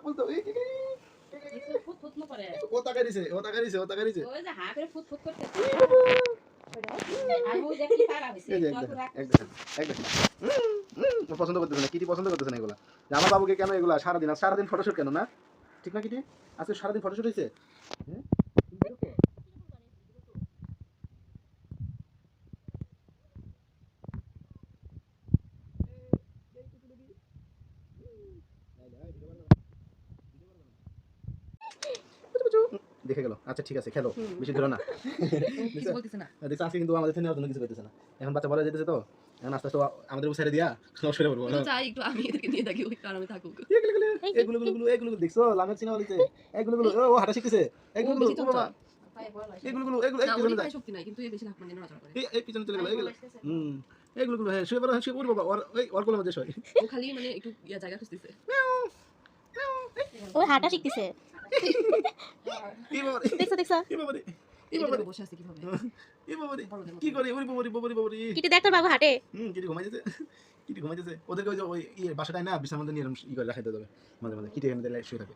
বলতো ফুট না করে ও তাকাই দিছে ওই যে হা করে ফুট করতে আর ও দেখি তারা হইছে এই যে একদম ও পছন্দ করতেছে না, কিটি পছন্দ করতেছে না এগুলা। যে আমার বাবুকে কেন এগুলা সারাদিন ফটোশুট কেন না? ঠিক না কিটি? আজকে সারাদিন ফটোশুট হয়েছে? হ্যাঁ তুমি বিরক্ত? দেখে গেল। আচ্ছা ঠিক আছে, খেলো, বেশি দূরে না। কিছু বলতেছ না দেখছো আজকে কিন্তু আমাদের থেকে নেওয়ার জন্য কিছু করতেছে না। এখন বাচ্চা বড় হয়ে যেতেছে তো, এখন আস্তে আস্তে আমাদের ছেড়ে দিয়া সরে পড়বো। চাই একটু আমি এদেরকে নিয়ে থাকি ওই কারণে থাকুক এগুলো দেখছো লামের চিনা বলিছে, এগুলো ও হাঁটা শিখতেছে, এগুলো বাবা, এগুলো না এই ওই পিছনে পায়ে শক্তি নাই কিন্তু এই বেশি লাখ মানে নড়াচড়া করে এই পিছনে চলে গেল এগুলো এগুলো হ্যাঁ শুয়ে পড়ো বাবা, ওই ওর কোলের মধ্যে শোয়। ও খালি মানে একটু ইয়া জায়গা খুঁজতেছে ও হাঁটা শিখতেছে এই বাবা দেখছো এই বাবা এই বাবা বসে আছে কিভাবে এই বাবা কি করে ওরে বাবা কিটি দেখ তোর বাবু হাঁটে কিটি ঘুমাইতেছে ওদেরকে ওই যে ওই বাসাটায় না বিছানার মধ্যে নিয়ে ই করে রাখাইতে হবে মাঝে মাঝে, কিটি এখানে শুয়ে থাকে।